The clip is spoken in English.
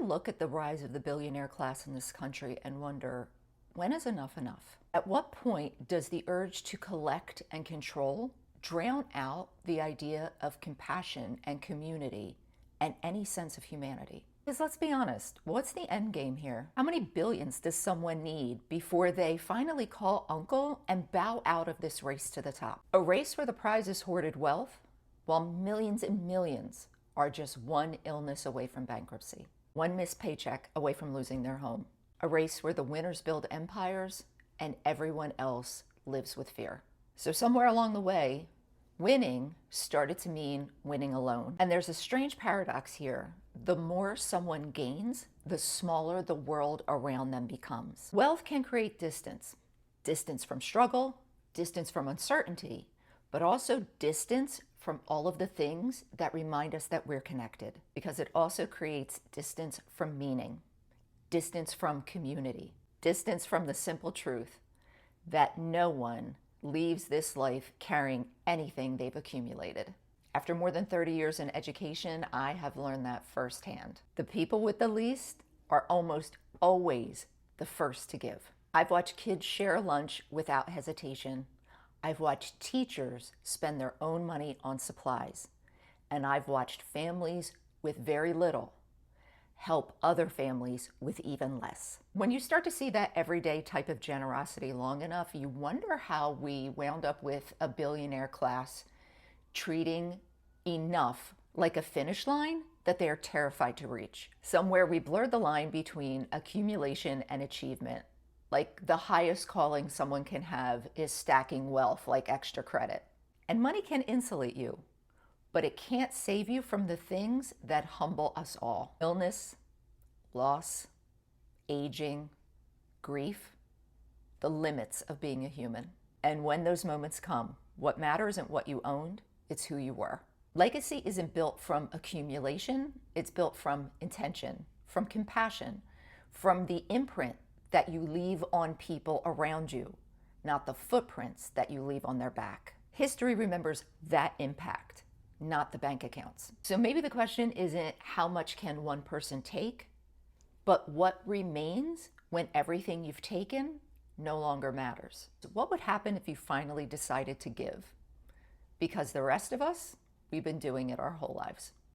look at the rise of the billionaire class in this country and wonder, when is enough enough? At what point does the urge to collect and control drown out the idea of compassion and community and any sense of humanity? Because let's be honest, what's the end game here? How many billions does someone need before they finally call uncle and bow out of this race to the top? A race where the prize is hoarded wealth, while millions and millions are just one illness away from bankruptcy, one missed paycheck away from losing their home. A race where the winners build empires and everyone else lives with fear. So somewhere along the way, winning started to mean winning alone. And there's a strange paradox here. The more someone gains, the smaller the world around them becomes. Wealth can create distance. Distance from struggle, distance from uncertainty, but also distance from all of the things that remind us that we're connected, because it also creates distance from meaning, distance from community, distance from the simple truth that no one leaves this life carrying anything they've accumulated. After more than 30 years in education, I have learned that firsthand. The people with the least are almost always the first to give. I've watched kids share lunch without hesitation. I've watched teachers spend their own money on supplies. And I've watched families with very little help other families with even less. When you start to see that everyday type of generosity long enough, you wonder how we wound up with a billionaire class treating enough like a finish line that they are terrified to reach. Somewhere we blurred the line between accumulation and achievement. Like the highest calling someone can have is stacking wealth like extra credit. And money can insulate you, but it can't save you from the things that humble us all. Illness, loss, aging, grief, the limits of being a human. And when those moments come, what matters isn't what you owned, it's who you were. Legacy isn't built from accumulation, it's built from intention, from compassion, from the imprint that you leave on people around you, not the footprints that you leave on their back. History remembers that impact, not the bank accounts. So maybe the question isn't how much can one person take, but what remains when everything you've taken no longer matters. So what would happen if you finally decided to give? Because the rest of us, we've been doing it our whole lives.